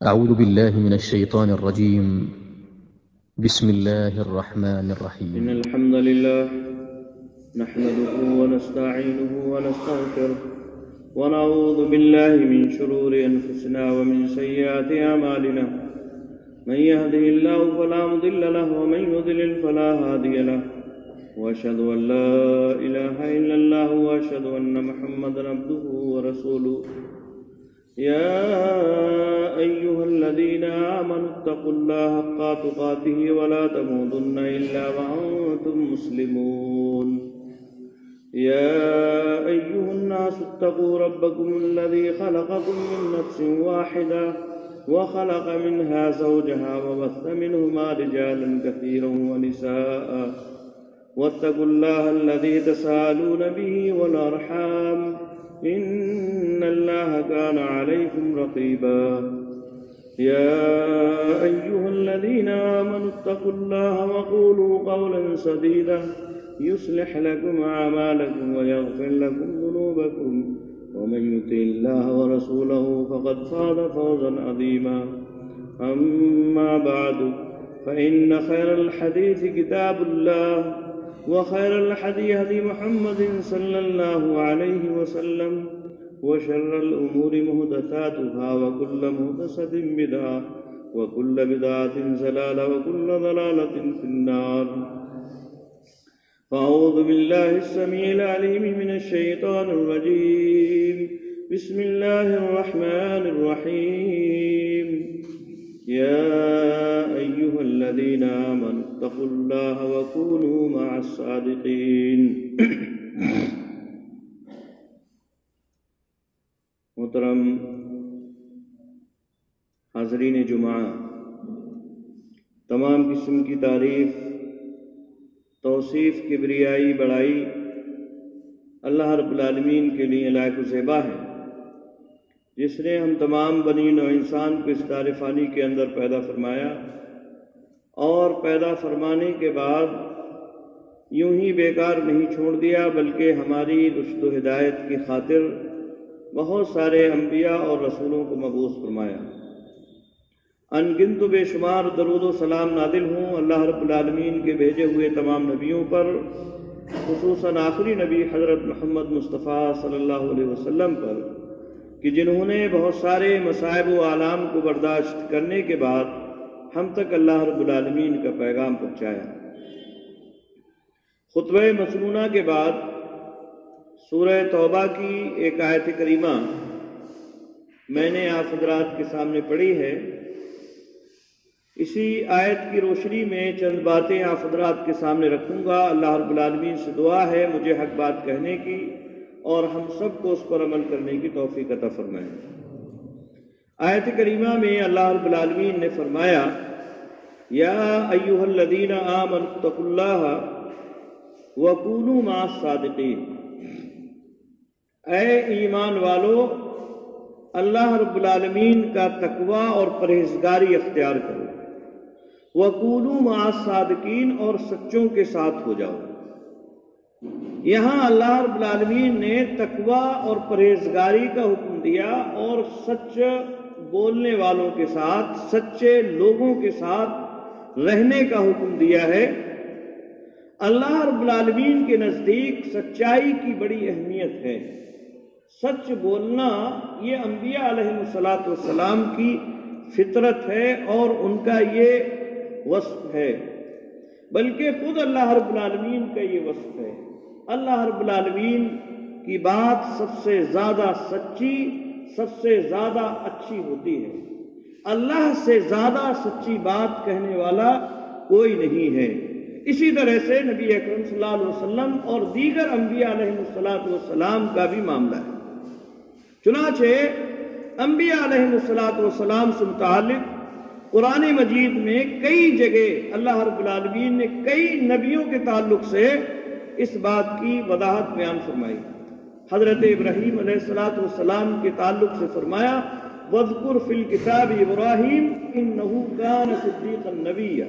أعوذ بالله من الشيطان الرجيم. بسم الله الرحمن الرحيم. إن الحمد لله نحمده ونستعينه ونستغفره ونعوذ بالله من شرور أنفسنا ومن سيئات أعمالنا. من يهده الله فلا مضل له ومن يضلل فلا هادي له، وأشهد أن لا إله إلا الله وأشهد أن محمدا عبده ورسوله. يا أيها الذين آمنوا اتقوا الله حق تقاته ولا تموتن إلا وأنتم مسلمون. يا أيها الناس اتقوا ربكم الذي خلقكم من نفس واحدة وخلق منها زوجها وبث منهما رجالا كثيرا ونساء، واتقوا الله الذي تساءلون به والأرحام إن الله كان عليكم رقيبا. يا أيها الذين آمنوا اتقوا الله وقولوا قولا سديدا يصلح لكم أعمالكم ويغفر لكم ذنوبكم، ومن يطع الله ورسوله فقد فاز فوزا عظيما. أما بعد، فإن خير الحديث كتاب الله، وخير الحديث هدي محمد صلى الله عليه وسلم، وشر الأمور محدثاتها وكل محدثة بدعة وكل بدعة ضلالة وكل ضلالة في النار. فأعوذ بالله السميع العليم من الشيطان الرجيم. بسم الله الرحمن الرحيم. يا أيها الذين آمنوا اتقوا الله وكونوا مع الصادقين. محترم حاضرین جمعہ، تمام قسم کی تعریف، توصیف، کبریائی، بڑائی اللہ رب العالمین کے لیے لائق و زیبا ہے، جس نے ہم تمام بنی نوع انسان کو اس دار فانی کے اندر پیدا فرمایا، اور پیدا فرمانے کے بعد یوں ہی بیکار نہیں چھوڑ دیا، بلکہ ہماری رشد و ہدایت کی خاطر بہت سارے انبیاء اور رسولوں کو مبعوث فرمایا۔ ان گنت و بے شمار درود و سلام نازل ہوں اللہ رب العالمین کے بھیجے ہوئے تمام نبیوں پر، خصوصاً آخری نبی حضرت محمد مصطفیٰ صلی اللہ علیہ وسلم پر، کہ جنہوں نے بہت سارے مصائب و آلام کو برداشت کرنے کے بعد ہم تک اللہ رب العالمین کا پیغام پہنچایا۔ خطبہ مسنونہ کے بعد سورہ توبہ کی ایک آیت کریمہ میں نے آپ حضرات کے سامنے پڑھی ہے۔ اسی آیت کی روشنی میں چند باتیں آپ حضرات کے سامنے رکھوں گا۔ اللہ رب العالمین سے دعا ہے مجھے حق بات کہنے کی اور ہم سب کو اس پر عمل کرنے کی توفیق عطا فرمائے۔ آیت کریمہ میں اللہ رب العالمین نے فرمایا، یا ایھا الذین آمنوا اتقوا اللہ وکونوا مع الصادقین۔ اے ایمان والو، اللہ رب العالمین کا تقوی اور پرہیزگاری اختیار کرو، وکونوا مع الصادقین، اور سچوں کے ساتھ ہو جاؤ۔ یہاں اللہ رب العالمین نے تقوی اور پرہیزگاری کا حکم دیا اور سچ بولنے والوں کے ساتھ، سچے لوگوں کے ساتھ رہنے کا حکم دیا ہے۔ اللہ رب العالمین کے نزدیک سچائی کی بڑی اہمیت ہے۔ سچ بولنا یہ انبیاء علیہ السلام کی فطرت ہے اور ان کا یہ وصف ہے، بلکہ خود اللہ رب العالمین کا یہ وصف ہے۔ اللہ رب العالمین کی بات سب سے زیادہ سچی، سب سے زیادہ اچھی ہوتی ہے۔ اللہ سے زیادہ سچی بات کہنے والا کوئی نہیں ہے۔ اسی طرح سے نبی اکرم صلی اللہ علیہ وسلم اور دیگر انبیاء علیہ السلام کا بھی معاملہ ہے۔ چنانچہ انبیاء علیہ السلام سے متعلق قرآن مجید میں کئی جگہ اللہ رب العالمین نے کئی نبیوں کے تعلق سے اس بات کی وضاحت بیان فرمائی۔ حضرت ابراہیم علیہ السلام کے تعلق سے فرمایا، وَاذْكُرْ فِي الْكِتَابِ إِبْرَاهِيمَ إِنَّهُ كَانَ صِدِّيقًا نَبِيًّا۔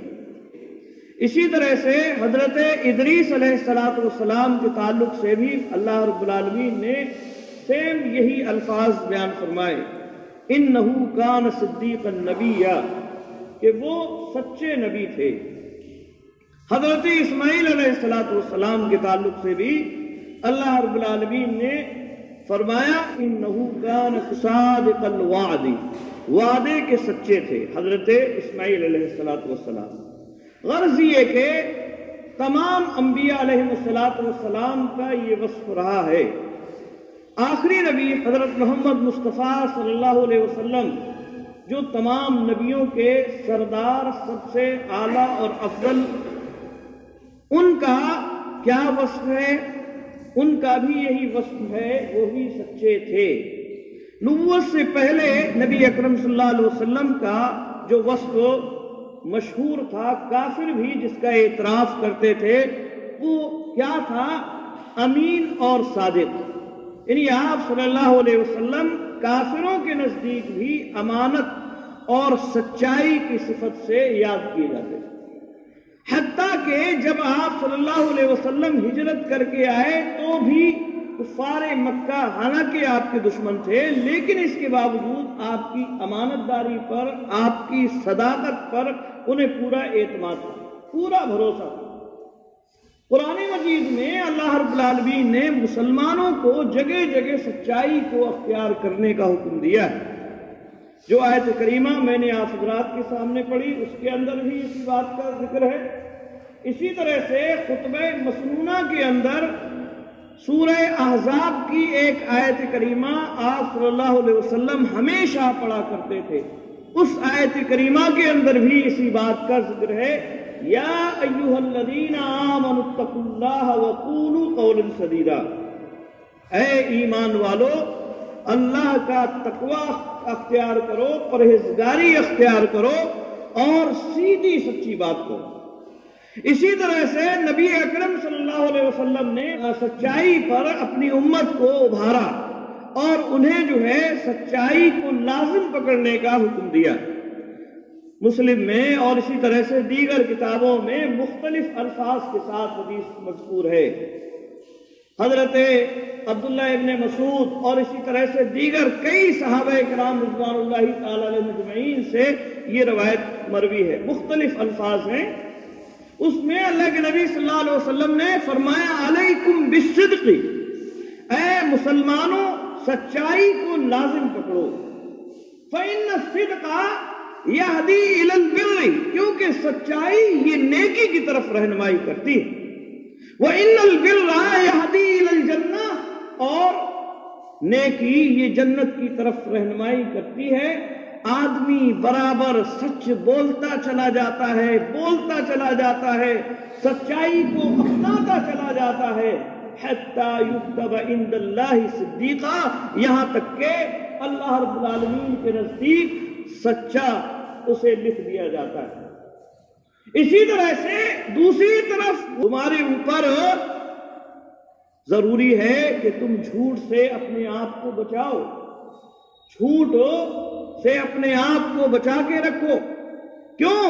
اسی طرح سے حضرت ادریس علیہ السلام کے تعلق سے بھی اللہ رب العالمین نے سیم یہی الفاظ بیان فرمائے، انہو کان صدیقا نبیّا، کہ وہ سچے نبی تھے۔ حضرت اسماعیل علیہ السلام کے تعلق سے بھی اللہ رب العالمین نے فرمایا انہو کان صادق الوعد، وعدے کے سچے تھے حضرت اسماعیل علیہ السلام۔ غرض یہ کہ تمام انبیاء علیہ السلام کا یہ وصف رہا ہے۔ آخری نبی حضرت محمد مصطفیٰ صلی اللہ علیہ وسلم جو تمام نبیوں کے سردار، سب سے اعلیٰ اور افضل، ان کا کیا وصف ہے؟ ان کا بھی یہی وصف ہے، وہی سچے تھے۔ نبوت سے پہلے نبی اکرم صلی اللہ علیہ وسلم کا جو وصف مشہور تھا، کافر بھی جس کا اعتراف کرتے تھے، وہ کیا تھا؟ امین اور صادق۔ یعنی آپ صلی اللہ علیہ وسلم کافروں کے نزدیک بھی امانت اور سچائی کی صفت سے یاد کیے جاتے ہیں، حتیٰ کہ جب آپ صلی اللہ علیہ وسلم ہجرت کر کے آئے تو بھی کفار مکہ حالانکہ آپ کے دشمن تھے، لیکن اس کے باوجود آپ کی امانت داری پر، آپ کی صداقت پر انہیں پورا اعتماد تھا، پورا بھروسہ تھا۔ قرآن مجید میں اللہ رب العالمین نے مسلمانوں کو جگہ جگہ سچائی کو اختیار کرنے کا حکم دیا ہے۔ جو آیت کریمہ میں نے آپ حضرات کے سامنے پڑھی، اس کے اندر بھی اسی بات کا ذکر ہے۔ اسی طرح سے خطبہ مسنونہ کے اندر سورہ احزاب کی ایک آیت کریمہ آپ صلی اللہ علیہ وسلم ہمیشہ پڑھا کرتے تھے۔ اس آیت کریمہ کے اندر بھی اسی بات کا ذکر ہے، یا ایھا الذین آمنوا اتقوا اللہ وقولوا قولا سدیدا، اے ایمان والو اللہ کا تقوی اختیار کرو، پرہیزگاری اختیار کرو اور سیدھی سچی بات کرو۔ اسی طرح سے نبی اکرم صلی اللہ علیہ وسلم نے سچائی پر اپنی امت کو ابھارا اور انہیں جو ہے سچائی کو لازم پکڑنے کا حکم دیا۔ مسلم میں اور اسی طرح سے دیگر کتابوں میں مختلف الفاظ کے ساتھ حدیث مذکور ہے۔ حضرت عبداللہ ابن مسعود اور اسی طرح سے دیگر کئی صحابہ کرام رضوان اللہ تعالی علیہ مجمعین سے یہ روایت مروی ہے، مختلف الفاظ ہیں۔ اس میں اللہ کے نبی صلی اللہ علیہ وسلم نے فرمایا علیکم بالصدق، اے مسلمانوں سچائی کو لازم پکڑو، فإن الصدق یہدی الی البر، کیونکہ سچائی یہ نیکی کی طرف رہنمائی کرتی ہے، وإن البر یہدی الی الجنہ، اور نیکی یہ جنت کی طرف رہنمائی کرتی ہے۔ آدمی برابر سچ بولتا چلا جاتا ہے، بولتا چلا جاتا ہے، سچائی کو اپناتا چلا جاتا ہے، حتی یکتب عند اللہ صدیقا، یہاں تک کہ اللہ رب العالمین کے نزدیک سچا اسے لکھ دیا جاتا ہے۔ اسی طرح سے دوسری طرف تمہارے اوپر ضروری ہے کہ تم جھوٹ سے اپنے آپ کو بچاؤ، جھوٹ سے اپنے آپ کو بچا کے رکھو۔ کیوں؟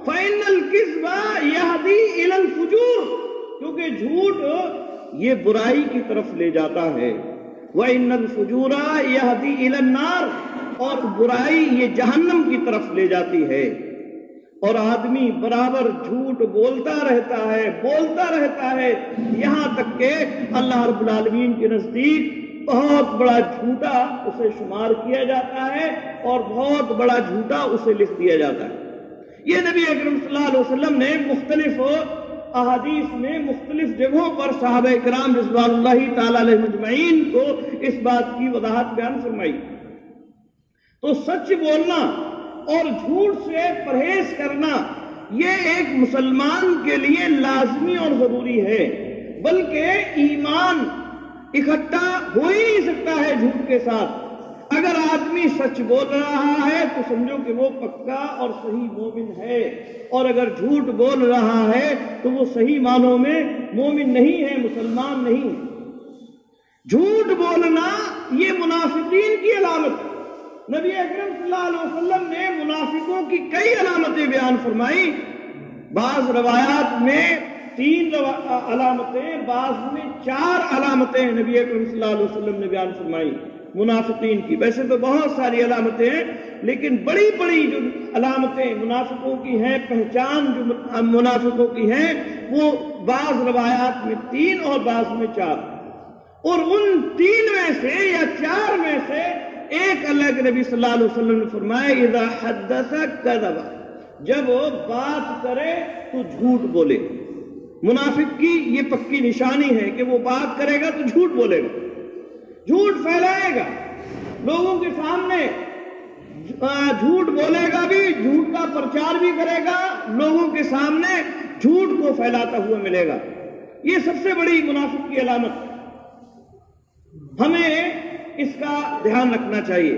فإن الكذب یہدی الی الفجور، کیونکہ جھوٹ یہ برائی کی طرف لے جاتا ہے، وإن الفجور یہدی الی النار، اور برائی یہ جہنم کی طرف لے جاتی ہے۔ اور آدمی برابر جھوٹ بولتا رہتا ہے، بولتا رہتا ہے، یہاں تک کہ اللہ رب العالمین کے نزدیک بہت بڑا جھوٹا اسے شمار کیا جاتا ہے اور بہت بڑا جھوٹا اسے لکھ دیا جاتا ہے۔ یہ نبی اکرم صلی اللہ علیہ وسلم نے مختلف احادیث میں مختلف جگہوں پر صحابہ کرام رضوان اللہ تعالی علیہ مجمعین کو اس بات کی وضاحت بیان فرمائی۔ تو سچ بولنا اور جھوٹ سے پرہیز کرنا یہ ایک مسلمان کے لیے لازمی اور ضروری ہے، بلکہ ایمان اکٹھا ہو ہی نہیں سکتا ہے جھوٹ کے ساتھ۔ اگر آدمی سچ بول رہا ہے تو سمجھو کہ وہ پکا اور صحیح مومن ہے، اور اگر جھوٹ بول رہا ہے تو وہ صحیح معنوں میں مومن نہیں ہے، مسلمان نہیں ہے۔ جھوٹ بولنا یہ منافقین کی علامت ہے۔ نبی اکرم صلی اللہ علیہ وسلم نے منافقوں کی کئی علامتیں بیان فرمائی، بعض روایات میں 3 علامتیں، بعض میں 4 علامتیں نبی اکرم صلی اللہ علیہ وسلم نے بیان فرمائی۔ منافقین کی. ویسے تو بہت ساری علامتیں ہیں لیکن بڑی بڑی جو علامتیں منافقوں کی ہیں، پہچان جو منافقوں کی ہیں، وہ بعض روایات میں 3 اور بعض میں 4، اور ان 3 میں سے یا 4 میں سے ایک اللہ کے نبی صلی اللہ علیہ وسلم نے فرمایا اذا حدث کذب، جب وہ بات کرے تو جھوٹ بولے. منافق کی یہ پکی نشانی ہے کہ وہ بات کرے گا تو جھوٹ بولے گا، جھوٹ پھیلائے گا لوگوں کے سامنے، جھوٹ بولے گا بھی، جھوٹ کا پرچار بھی کرے گا، لوگوں کے سامنے جھوٹ کو پھیلاتا ہوا ملے گا. یہ سب سے بڑی منافق کی علامت، ہمیں اس کا دھیان رکھنا چاہیے.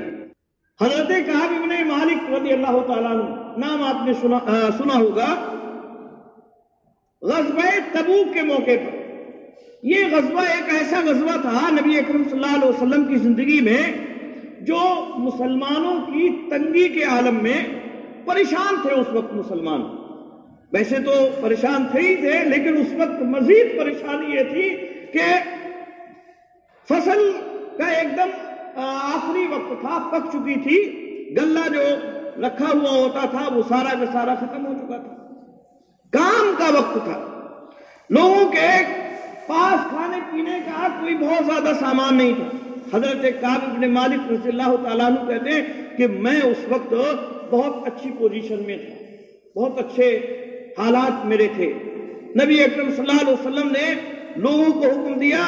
حضرت کعب ابن مالک رضی اللہ تعالیٰ عنہ، نام آپ نے سنا ہوگا، غزوہ تبوک کے موقع پر. یہ غزوہ ایک ایسا غزوہ تھا نبی اکرم صلی اللہ علیہ وسلم کی زندگی میں جو مسلمانوں کی تنگی کے عالم میں پریشان تھے. اس وقت مسلمان ویسے تو پریشان تھے ہی تھے، لیکن اس وقت مزید پریشانی یہ تھی کہ فصل کا ایک دم آخری وقت تھا، پک چکی تھی، غلہ جو رکھا ہوا ہوتا تھا وہ سارا کا سارا ختم ہو چکا تھا، کام کا وقت تھا، لوگوں کے پاس کھانے پینے کا کوئی بہت زیادہ سامان نہیں تھا. حضرت کعب ابن مالک رضی اللہ تعالیٰ عنہ کہتے ہیں کہ میں اس وقت بہت اچھی پوزیشن میں تھا، بہت اچھے حالات میرے تھے. نبی اکرم صلی اللہ علیہ وسلم نے لوگوں کو حکم دیا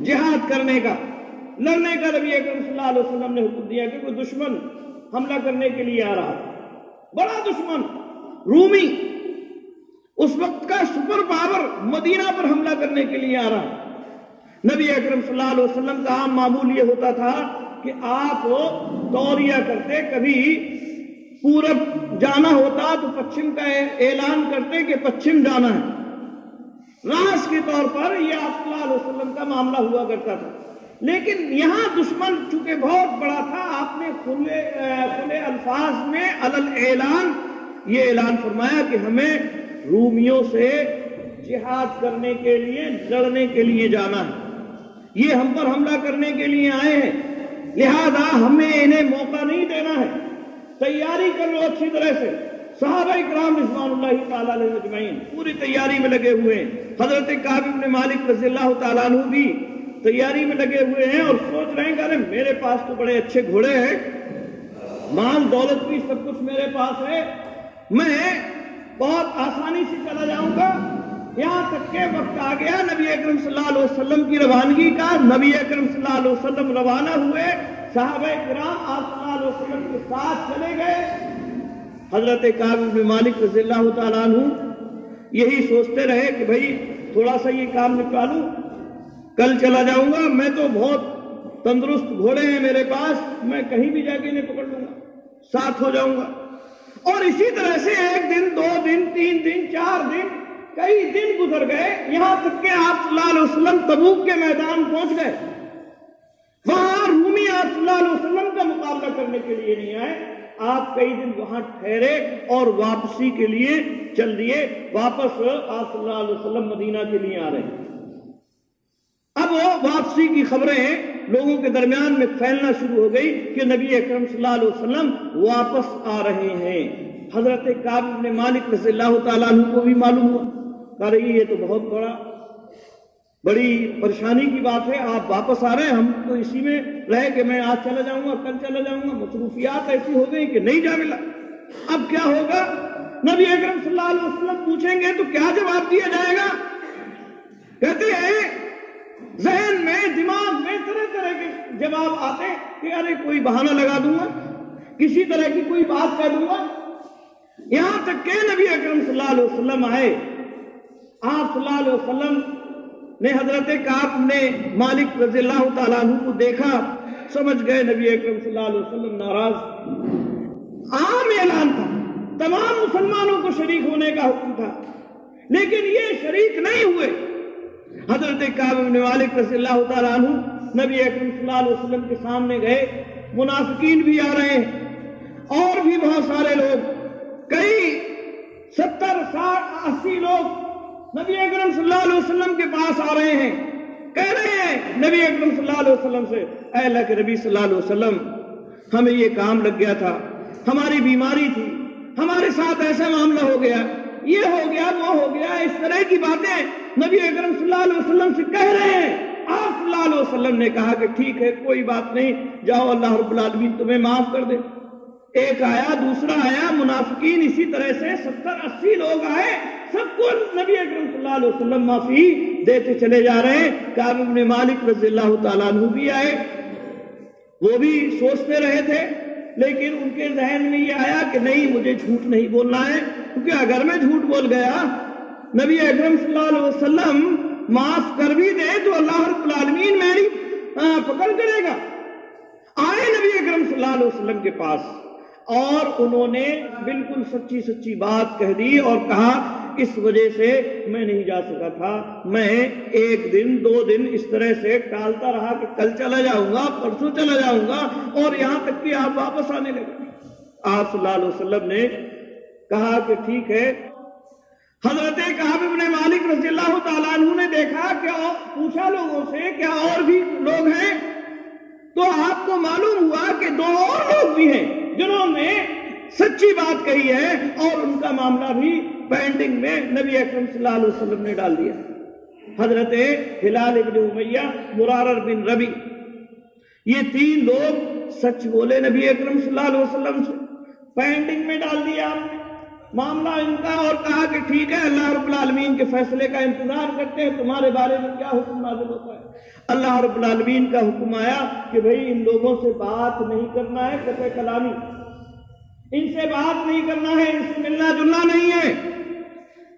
جہاد کرنے کا، لڑنے کا. نبی اکرم صلی اللہ علیہ وسلم نے حکم دیا کہ کوئی دشمن حملہ کرنے کے لیے آ رہا، بڑا دشمن رومی، اس وقت کا سپر پاور مدینہ پر حملہ کرنے کے لیے آ رہا. نبی اکرم صلی اللہ علیہ وسلم کا عام معمول یہ ہوتا تھا کہ آپ دوریا کرتے، کبھی پورب جانا ہوتا تو پچھم کا اعلان کرتے کہ پچھم جانا ہے. راز کے طور پر یہ آپ صلی اللہ علیہ وسلم کا معاملہ ہوا کرتا تھا. لیکن یہاں دشمن چونکہ بہت بڑا تھا، آپ نے کھلے الفاظ میں علل اعلان یہ اعلان فرمایا کہ ہمیں رومیوں سے جہاد کرنے کے لیے، لڑنے کے لیے جانا ہے، یہ ہم پر حملہ کرنے کے لیے آئے ہیں، لہذا ہمیں انہیں موقع نہیں دینا ہے، تیاری کر لو اچھی طرح سے. صحابہ کرام رضوان اللہ تعالیٰ علیہ اجمعین پوری تیاری میں لگے ہوئے ہیں. حضرت کعب ابن مالک رضی اللہ تعالیٰ عنہ بھی تیاری میں لگے ہوئے ہیں اور سوچ رہے ہیں کہ ارے میرے پاس تو بڑے اچھے گھوڑے ہیں، مال دولت بھی سب کچھ میرے پاس ہے، میں بہت آسانی سے چلا جاؤں گا. یہاں تک کہ وقت آ گیا نبی اکرم صلی اللہ علیہ وسلم کی روانگی کا. نبی اکرم صلی اللہ علیہ وسلم روانہ ہوئے، صحابہ کرام آپ صلی اللہ علیہ وسلم کے ساتھ چلے گئے. حضرت کعب بن مالک رضی اللہ تعالیٰ عنہ یہی سوچتے رہے کہ بھئی تھوڑا سا یہ کام نپٹا لوں، کل چلا جاؤں گا، میں تو بہت تندرست گھوڑے ہیں میرے پاس، میں کہیں بھی جا کے انہیں پکڑ لوں گا، ساتھ ہو جاؤں گا. اور اسی طرح سے 1 دن 2 دن 3 دن 4 دن کئی دن گزر گئے، یہاں تک کہ آپ صلی اللہ علیہ وسلم تبوک کے میدان پہنچ گئے. وہاں رومی آپ صلی اللہ علیہ وسلم کا مقابلہ کرنے کے لیے نہیں آئے، آپ کئی دن وہاں ٹھہرے اور واپسی کے لیے چل دیے. واپس آپ صلی اللہ علیہ وسلم مدینہ کے لیے آ رہے ہیں. اب وہ واپسی کی خبریں لوگوں کے درمیان میں پھیلنا شروع ہو گئی کہ نبی اکرم صلی اللہ علیہ وسلم واپس آ رہے ہیں. حضرت کعب بن مالک رضی اللہ تعالیٰ عنہ کو بھی معلوم ہوا، کہا رہی یہ تو بہت بڑی پریشانی کی بات ہے، آپ واپس آ رہے ہیں، ہم تو اسی میں رہے کہ میں آج چلا جاؤں گا کل چلا جاؤں گا، مصروفیات ایسی ہو گئی کہ نہیں جا ملا. اب کیا ہوگا؟ نبی اکرم صلی اللہ علیہ وسلم پوچھیں گے تو کیا جواب دیا جائے گا؟ کہتے ہیں ذہن میں دماغ میں طرح طرح کے جواب آتے کہ ارے کوئی بہانہ لگا دوں گا، کسی طرح کی کوئی بات کہہ دوں گا. یہاں تک کہ نبی اکرم صلی اللہ علیہ وسلم آئے، آپ صلی اللہ علیہ وسلم نے حضرت کعب نے مالک رضی اللہ تعالیٰ عنہ کو دیکھا، سمجھ گئے نبی اکرم صلی اللہ علیہ وسلم ناراض. عام اعلان تھا، تمام مسلمانوں کو شریک ہونے کا حکم تھا، لیکن یہ شریک نہیں ہوئے. حضرت کعب بن مالک رضی اللہ تعالیٰ عنہ نبی اکرم صلی اللہ علیہ وسلم کے سامنے گئے. منافقین بھی آ رہے ہیں اور بھی بہت سارے لوگ، کئی 70 60 80 لوگ نبی اکرم صلی اللہ علیہ وسلم کے پاس آ رہے ہیں. کہہ رہے ہیں نبی اکرم صلی اللہ علیہ وسلم سے، اے اللہ کے نبی صلی اللہ علیہ وسلم، ہمیں یہ کام لگ گیا تھا، ہماری بیماری تھی، ہمارے ساتھ ایسا معاملہ ہو گیا، یہ ہو گیا، وہ ہو گیا، اس طرح کی باتیں نبی اکرم صلی اللہ علیہ وسلم سے کہہ رہے ہیں۔ آپ صلی اللہ علیہ وسلم نے کہا کہ ٹھیک ہے، کوئی بات نہیں، جاؤ اللہ رب العالمین تمہیں معاف کر دے۔ ایک آیا، دوسرا آیا، منافقین اسی طرح سے 70-80 لوگ آئے، سب کو نبی اکرم صلی اللہ علیہ وسلم معافی دیتے چلے جا رہے ہیں۔ کعب بن مالک رضی اللہ تعالیٰ عنہ بھی آئے، وہ بھی سوچتے رہے تھے، لیکن ان کے ذہن میں یہ آیا کہ نہیں، مجھے جھوٹ نہیں بولنا ہے، کیونکہ اگر میں جھوٹ بول گیا، نبی اکرم صلی اللہ علیہ وسلم معاف کر بھی دے تو اللہ رب العالمین میری پکڑ کرے گا۔ آئے نبی اکرم صلی اللہ علیہ وسلم کے پاس اور انہوں نے بالکل سچی سچی بات کہہ دی اور کہا اس وجہ سے میں نہیں جا سکا تھا، میں 1 دن 2 دن اس طرح سے ٹالتا رہا کہ کل چلا جاؤں گا، پرسوں چلا جاؤں گا، اور یہاں تک کہ آپ واپس آنے لگے۔ آپ صلی اللہ علیہ وسلم نے کہا کہ ٹھیک ہے۔ حضرت کعب بن مالک رضی اللہ تعالیٰ عنہ نے دیکھا کہ پوچھا لوگوں سے کیا اور بھی لوگ ہیں، تو آپ کو معلوم ہوا کہ 2 اور لوگ بھی ہیں جنہوں نے سچی بات کہی ہے، اور ان کا معاملہ بھی پینڈنگ میں نبی اکرم صلی اللہ علیہ وسلم نے ڈال دیا۔ حضرت ہلال بن امیہ، مرارر بن ربی، یہ 3 لوگ سچ بولے نبی اکرم صلی اللہ علیہ وسلم سے، پینڈنگ میں ڈال دیا معاملہ ان کا، اور کہا کہ ٹھیک ہے، اللہ رب العالمین کے فیصلے کا انتظار کرتے ہیں، تمہارے بارے میں کیا حکم نازل ہوتا ہے۔ اللہ رب العالمین کا حکم آیا کہ بھئی ان لوگوں سے بات نہیں کرنا ہے، قطع کلامی، ان سے بات نہیں کرنا ہے، ان سے ملنا جلنا نہیں ہے۔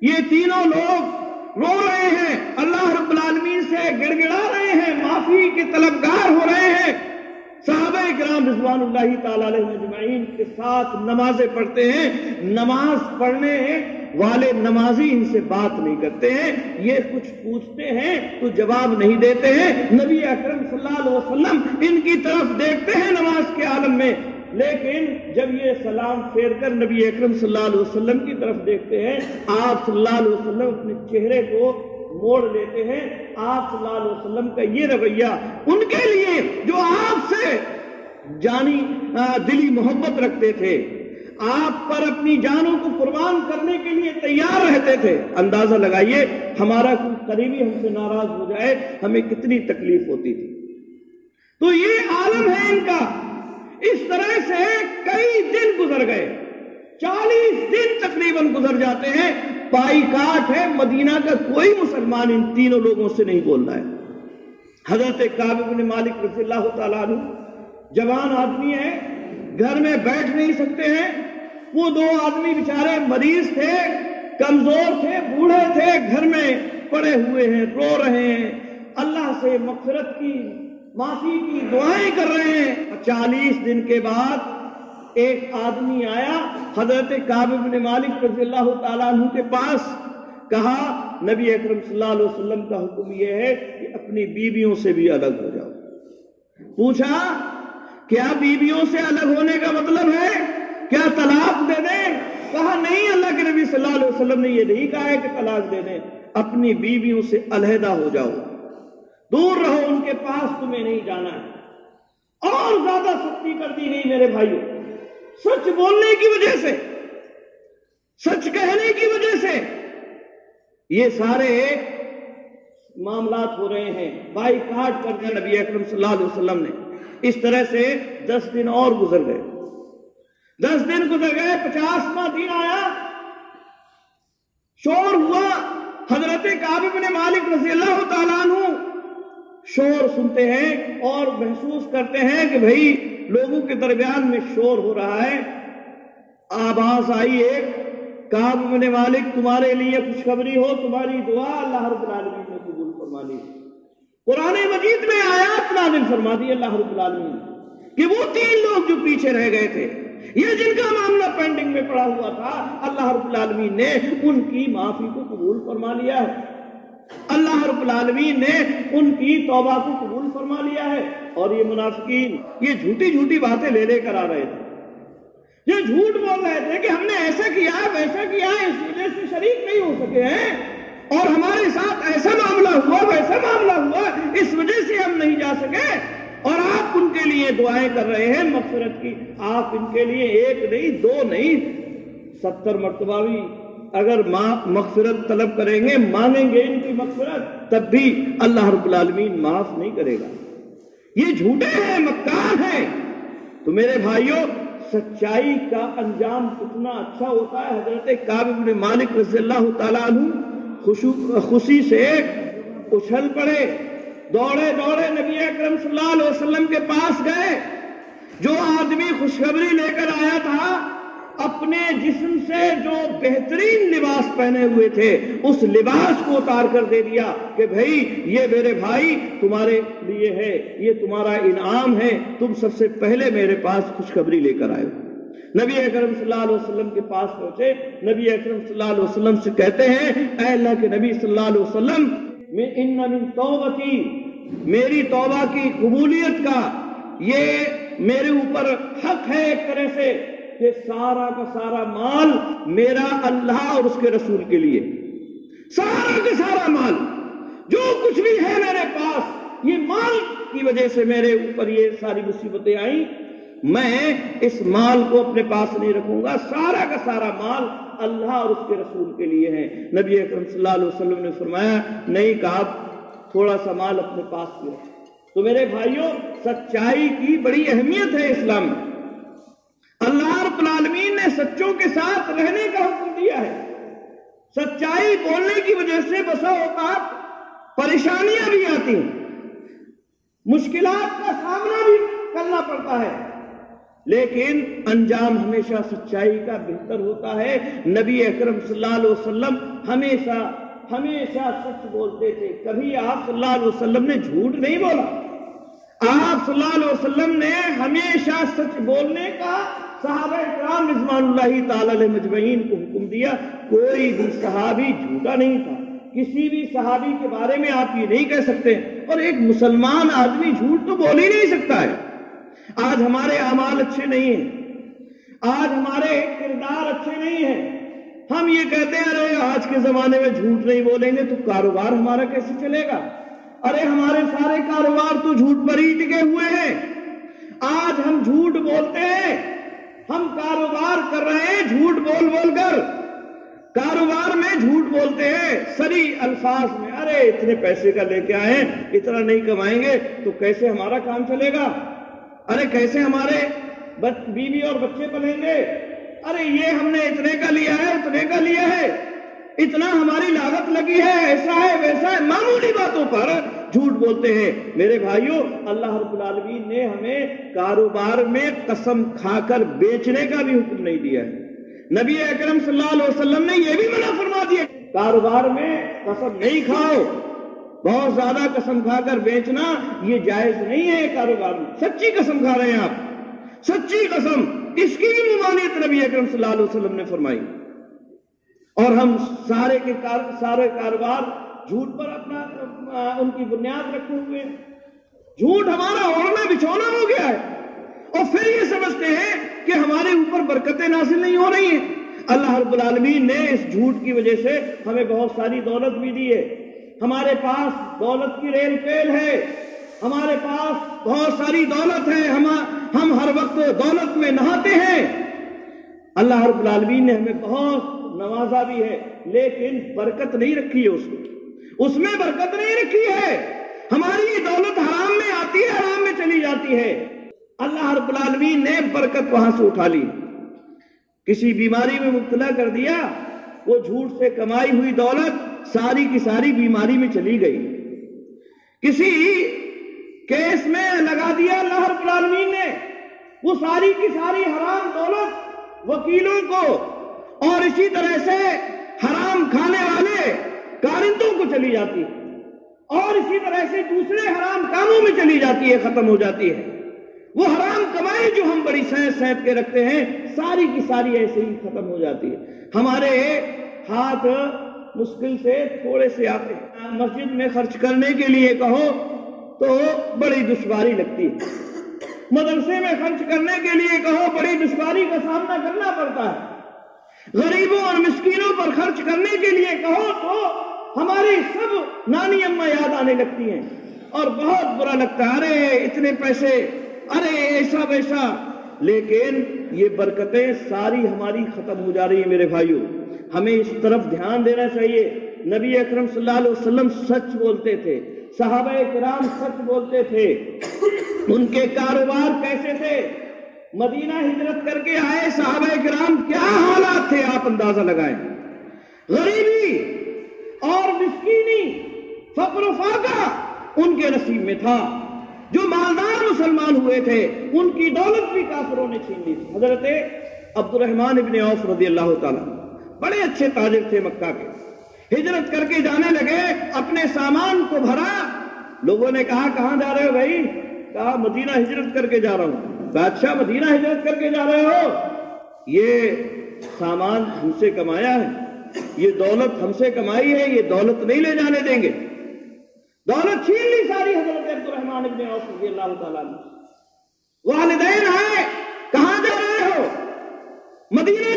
یہ تینوں لوگ رو رہے ہیں، اللہ رب العالمین سے گڑ گڑا رہے ہیں، معافی کے طلبگار ہو رہے ہیں۔ صحابہ کرام رضوان اللہ تعالیٰ علیہ اجمعین کے ساتھ نمازیں پڑھتے ہیں، نماز پڑھنے والے نمازی ان سے بات نہیں کرتے ہیں، یہ کچھ پوچھتے ہیں تو جواب نہیں دیتے ہیں۔ نبی اکرم صلی اللہ علیہ وسلم ان کی طرف دیکھتے ہیں نماز کے عالم میں، لیکن جب یہ سلام پھیر کر نبی اکرم صلی اللہ علیہ وسلم کی طرف دیکھتے ہیں، آپ صلی اللہ علیہ وسلم اپنے چہرے کو موڑ لیتے ہیں۔ آپ صلی اللہ علیہ وسلم کا یہ رویہ ان کے لیے جو آپ سے جانی دلی محبت رکھتے تھے، آپ پر اپنی جانوں کو قربان کرنے کے لیے تیار رہتے تھے، اندازہ لگائیے ہمارا کوئی قریبی ہم سے ناراض ہو جائے ہمیں کتنی تکلیف ہوتی تھی۔ تو یہ عالم ہے ان کا۔ اس طرح سے کئی دن گزر گئے، 40 دن تقریباً گزر جاتے ہیں، بائی کاٹ ہے، مدینہ کا کوئی مسلمان ان تینوں لوگوں سے نہیں بول رہا ہے۔ حضرت کعب بن مالک رضی اللہ تعالیٰ عنہ جوان آدمی ہے، گھر میں بیٹھ نہیں سکتے ہیں، وہ 2 آدمی بیچارے مریض تھے، کمزور تھے، بوڑھے تھے، گھر میں پڑے ہوئے ہیں، رو رہے ہیں، اللہ سے مغفرت کی، معافی کی دعائیں کر رہے ہیں۔ 40 دن کے بعد ایک آدمی آیا حضرت کعب بن مالک رضی اللہ تعالیٰ عنہ کے پاس، کہا نبی اکرم صلی اللہ علیہ وسلم کا حکم یہ ہے کہ اپنی بیویوں سے بھی الگ ہو جاؤ۔ پوچھا کیا بیویوں سے الگ ہونے کا مطلب ہے کیا طلاق دے دیں؟ کہا نہیں، اللہ کے نبی صلی اللہ علیہ وسلم نے یہ نہیں کہا ہے کہ طلاق دے دیں، اپنی بیویوں سے علیحدہ ہو جاؤ، دور رہو، ان کے پاس تمہیں نہیں جانا ہے۔ اور زیادہ سختی کر دی گئی میرے بھائیوں، سچ بولنے کی وجہ سے، سچ کہنے کی وجہ سے یہ سارے معاملات ہو رہے ہیں۔ بائی کاٹ کر دیا نبی اکرم صلی اللہ علیہ وسلم نے۔ اس طرح سے 10 دن اور گزر گئے، 10 دن گزر گئے، 50واں دن آیا، شور ہوا۔ حضرت کعب بن مالک رضی اللہ تعالیٰ عنہ شور سنتے ہیں اور محسوس کرتے ہیں کہ بھئی لوگوں کے درمیان میں شور ہو رہا ہے۔ آواز آئی ایک، کعب بن مالک تمہارے لیے خوشخبری ہو، تمہاری دعا اللہ رب العالمین نے قبول فرما لی۔ قرآن مجید میں آیات نازل فرما دی اللہ رب العالمین کہ وہ 3 لوگ جو پیچھے رہ گئے تھے، یہ جن کا معاملہ پینڈنگ میں پڑا ہوا تھا، اللہ رب العالمین نے ان کی معافی کو قبول فرما لیا ہے، اللہ رب العالمین نے ان کی توبہ کو قبول فرما لیا ہے۔ اور یہ منافقین یہ جھوٹی جھوٹی باتیں لے لے کر آ رہے تھے، یہ جھوٹ بول رہے تھے کہ ہم نے ایسا کیا ویسا کیا، اس وجہ سے شریک نہیں ہو سکے ہیں، اور ہمارے ساتھ ایسا معاملہ ہوا ویسا معاملہ ہوا، اس وجہ سے ہم نہیں جا سکے، اور آپ ان کے لیے دعائیں کر رہے ہیں مغفرت کی۔ آپ ان کے لیے 1 نہیں 2 نہیں 70 مرتبہ بھی اگر مغفرت طلب کریں گے، مانیں گے ان کی مغفرت، تب بھی اللہ رب العالمین معاف نہیں کرے گا۔ یہ جھوٹے ہیں، مکار ہیں۔ تو میرے بھائیوں، سچائی کا انجام کتنا اچھا ہوتا ہے۔ حضرت کعب بن مالک رضی اللہ تعالیٰ عنہ خوشی سے اچھل پڑے، دوڑے نبی اکرم صلی اللہ علیہ وسلم کے پاس گئے۔ جو آدمی خوشخبری لے کر آیا تھا، اپنے جسم سے جو بہترین لباس پہنے ہوئے تھے اس لباس کو اتار کر دے دیا کہ بھائی یہ میرے بھائی تمہارے لیے ہے، یہ تمہارا انعام ہے، تم سب سے پہلے میرے پاس خوشخبری لے کر آئے۔ نبی اکرم صلی اللہ علیہ وسلم کے پاس پہنچے، نبی اکرم صلی اللہ علیہ وسلم سے کہتے ہیں، اے اللہ کے نبی صلی اللہ علیہ وسلم، ان من توبتی، میری توبہ کی قبولیت کا یہ میرے اوپر حق ہے ایک طرح سے کہ سارا کا سارا مال میرا اللہ اور اس کے رسول کے لیے، سارا کا سارا مال جو کچھ بھی ہے میرے پاس، یہ مال کی وجہ سے میرے اوپر یہ ساری مصیبتیں آئیں، میں اس مال کو اپنے پاس نہیں رکھوں گا، سارا کا سارا مال اللہ اور اس کے رسول کے لیے ہے۔ نبی اکرم صلی اللہ علیہ وسلم نے فرمایا، نہیں کہا تھوڑا سا مال اپنے پاس بھی رکھ۔ تو میرے بھائیوں، سچائی کی بڑی اہمیت ہے اسلام میں۔ اللہ رب العالمین نے سچوں کے ساتھ رہنے کا حکم دیا ہے۔ سچائی بولنے کی وجہ سے بسا اوقات پریشانیاں بھی آتی ہیں، مشکلات کا سامنا بھی کرنا پڑتا ہے، لیکن انجام ہمیشہ سچائی کا بہتر ہوتا ہے۔ نبی اکرم صلی اللہ علیہ وسلم ہمیشہ سچ بولتے تھے، کبھی آپ صلی اللہ علیہ وسلم نے جھوٹ نہیں بولا۔ آپ صلی اللہ علیہ وسلم نے ہمیشہ سچ بولنے کا صحابہ کرام رضوان اللہ تعالی علیہ مجمعین کو حکم دیا۔ کوئی بھی صحابی جھوٹا نہیں تھا، کسی بھی صحابی کے بارے میں آپ یہ نہیں کہہ سکتے، اور ایک مسلمان آدمی جھوٹ تو بول ہی نہیں سکتا ہے۔ آج ہمارے اعمال اچھے نہیں ہیں، آج ہمارے کردار اچھے نہیں ہیں، ہم یہ کہتے ہیں ارے آج کے زمانے میں جھوٹ نہیں بولیں گے تو کاروبار ہمارا کیسے چلے گا، ارے ہمارے سارے کاروبار تو جھوٹ پر ہی ٹکے ہوئے ہیں۔ آج ہم جھوٹ بولتے ہیں، ہم کاروبار کر رہے ہیں جھوٹ بول بول کر، کاروبار میں جھوٹ بولتے ہیں سری الفاظ میں، ارے اتنے پیسے کا لے کے آئے، اتنا نہیں کمائیں گے تو کیسے ہمارا کام چلے گا، ارے کیسے ہمارے بیوی اور بچے پلیں گے، ارے یہ ہم نے اتنے کا لیا ہے اتنے کا لیا ہے، اتنا ہماری لاگت لگی ہے، ایسا ہے ویسا ہے، معمولی باتوں پر جھوٹ بولتے ہیں۔ میرے بھائیوں، اللہ رب العالمین نے ہمیں کاروبار میں قسم کھا کر بیچنے کا بھی حکم نہیں دیا ہے۔ نبی اکرم صلی اللہ علیہ وسلم نے یہ بھی منع فرما دیا، کاروبار میں قسم نہیں کھاؤ، بہت زیادہ قسم کھا کر بیچنا یہ جائز نہیں ہے۔ کاروبار میں سچی قسم کھا رہے ہیں آپ، سچی قسم، اس کی بھی ممانعت نبی اکرم صلی اللہ علیہ وسلم نے فرمائی، اور ہم سارے کاروبار جھوٹ پر اپنا ان کی بنیاد رکھے ہوئے ہیں۔ جھوٹ ہمارا اوڑھنا بچھونا ہو گیا ہے، اور پھر یہ سمجھتے ہیں کہ ہمارے اوپر برکتیں نازل نہیں ہو رہی ہیں۔ اللہ رب العالمین نے اس جھوٹ کی وجہ سے ہمیں بہت ساری دولت بھی دی ہے، ہمارے پاس دولت کی ریل پیل ہے، ہمارے پاس بہت ساری دولت ہے، ہم ہر وقت دولت میں نہاتے ہیں۔ اللہ رب العالمین نے ہمیں بہت نوازا بھی ہے، لیکن برکت نہیں رکھی ہے، اس میں برکت نہیں رکھی ہے۔ ہماری یہ دولت حرام میں آتی ہے، حرام میں چلی جاتی ہے۔ اللہ رب العالمین نے برکت وہاں سے اٹھا لی، کسی بیماری میں مبتلا کر دیا، وہ جھوٹ سے کمائی ہوئی دولت ساری کی ساری بیماری میں چلی گئی۔ کسی کیس میں لگا دیا اللہ رب العالمین نے، وہ ساری کی ساری حرام دولت وکیلوں کو اور اسی طرح سے حرام کھانے والے کارندوں کو چلی جاتی ہے، اور اسی طرح سے دوسرے حرام کاموں میں چلی جاتی ہے، ختم ہو جاتی ہے۔ وہ حرام کمائی جو ہم بڑی سینت کے رکھتے ہیں، ساری کی ساری ایسے ہی ختم ہو جاتی ہے۔ ہمارے ہاتھ مشکل سے تھوڑے سے آتے ہیں، مسجد میں خرچ کرنے کے لیے کہو تو بڑی دشواری لگتی ہے، مدرسے میں خرچ کرنے کے لیے کہو بڑی دشواری کا سامنا کرنا پڑتا ہے، غریبوں اور مسکینوں پر خرچ کرنے کے لیے کہو تو ہماری سب نانی اماں یاد آنے لگتی ہیں اور بہت برا لگتا ہے، ارے اتنے پیسے، ارے ایسا ویسا، لیکن یہ برکتیں ساری ہماری ختم ہو جا رہی ہیں میرے بھائیوں۔ ہمیں اس طرف دھیان دینا چاہیے۔ نبی اکرم صلی اللہ علیہ وسلم سچ بولتے تھے، صحابہ کرام سچ بولتے تھے۔ ان کے کاروبار کیسے تھے؟ مدینہ ہجرت کر کے آئے صحابہ کرام، کیا حالات تھے آپ اندازہ لگائیں۔ غریبی اور مسکینی، فقر و فاقہ ان کے نصیب میں تھا۔ جو مالدار مسلمان ہوئے تھے ان کی دولت بھی کافروں نے چھین لی تھی۔ حضرت عبد الرحمن ابن عوف رضی اللہ تعالیٰ بڑے اچھے تاجر تھے مکہ کے، ہجرت کر کے جانے لگے، اپنے سامان کو بھرا۔ لوگوں نے کہا کہاں جا رہے ہو بھائی؟ کہا مدینہ ہجرت کر کے جا رہا ہوں۔ بادشاہ مدینہ ہجرت کر کے جا رہے ہو؟ یہ سامان ہم سے کمایا ہے، یہ دولت ہم سے کمائی ہے، یہ دولت نہیں لے جانے دیں گے۔ دولت چھین لی ساری حضرت عبد الرحمن ابن عوف رضی اللہ تعالیٰ عنہ۔ والدین آئے، کہاں جا رہے ہو؟ مدینہ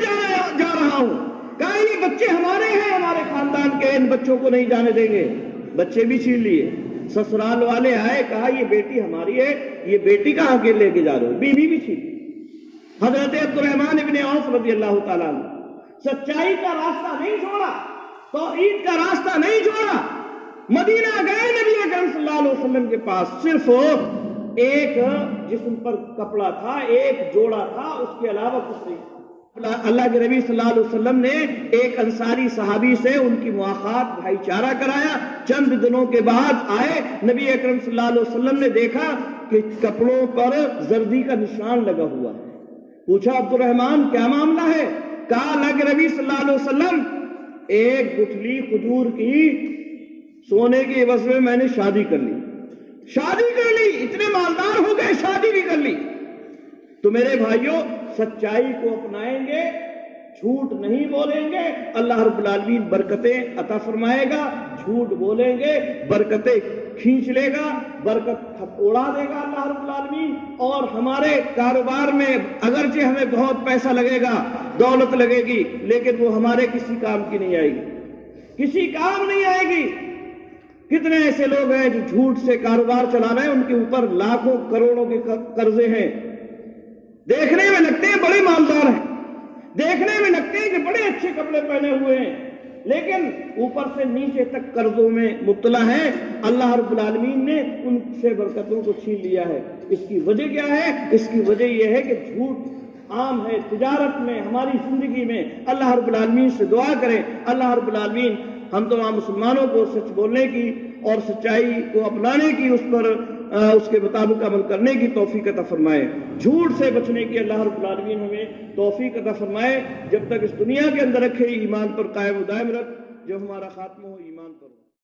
جا رہا ہوں۔ کہا یہ بچے ہمارے ہیں، ہمارے خاندان کے، ان بچوں کو نہیں جانے دیں گے۔ بچے بھی چھین لیے۔ سسرال والے آئے، کہا یہ بیٹی ہماری ہے، یہ بیٹی کہاں کے لے کے جا رہے ہو؟ بیوی بھی چھین لی۔ حضرت عبد الرحمن ابن عوف رضی اللہ تعالیٰ عنہ سچائی کا راستہ نہیں چھوڑا، توحید کا راستہ نہیں چھوڑا۔ مدینہ گئے نبی اکرم صلی اللہ علیہ وسلم کے پاس، صرف ایک جسم پر کپڑا تھا، ایک جوڑا تھا، اس کے علاوہ کچھ نہیں۔ اللہ کے نبی صلی اللہ علیہ وسلم نے ایک انصاری صحابی سے ان کی مواخات، بھائی چارہ کرایا۔ چند دنوں کے بعد آئے، نبی اکرم صلی اللہ علیہ وسلم نے دیکھا کہ کپڑوں پر زردی کا نشان لگا ہوا ہے۔ پوچھا عبد الرحمن کیا معاملہ ہے؟ کہا اللہ کے نبی صلی اللہ علیہ وسلم ایک گٹھلی کھجور کی سونے کے عوض میں میں نے شادی کر لی۔ شادی کر لی، اتنے مالدار ہو گئے، شادی بھی کر لی۔ تو میرے بھائیوں، سچائی کو اپنائیں گے، جھوٹ نہیں بولیں گے، اللہ رب العالمین برکتیں عطا فرمائے گا۔ جھوٹ بولیں گے، برکتیں کھینچ لے گا، برکت اڑا دے گا اللہ رب العالمین۔ اور ہمارے کاروبار میں اگرچہ ہمیں بہت پیسہ لگے گا، دولت لگے گی، لیکن وہ ہمارے کسی کام کی نہیں آئے گی، کسی کام نہیں آئے گی۔ کتنے ایسے لوگ ہیں جو جھوٹ سے کاروبار چلا رہے ہیں، ان کے اوپر لاکھوں کروڑوں کے قرضے ہیں، دیکھنے میں لگتے ہیں بڑے مالدار ہیں، دیکھنے میں لگتے ہیں کہ بڑے اچھے کپڑے پہنے ہوئے ہیں، لیکن اوپر سے نیچے تک قرضوں میں مبتلا ہیں۔ اللہ رب العالمین نے ان سے برکتوں کو چھین لیا ہے۔ اس کی وجہ کیا ہے؟ اس کی وجہ یہ ہے کہ جھوٹ عام ہے تجارت میں، ہماری زندگی میں۔ اللہ رب العالمین سے دعا کریں، اللہ رب العالمین ہم تمام مسلمانوں کو سچ بولنے کی اور سچائی کو اپنانے کی، اس پر اس کے مطابق عمل کرنے کی توفیق عطا فرمائے۔ جھوٹ سے بچنے کی اللہ رب العالمین ہمیں توفیق عطا فرمائے۔ جب تک اس دنیا کے اندر رکھے، ایمان پر قائم و دائم رکھ، جب ہمارا خاتمہ ہو ایمان پر ہو۔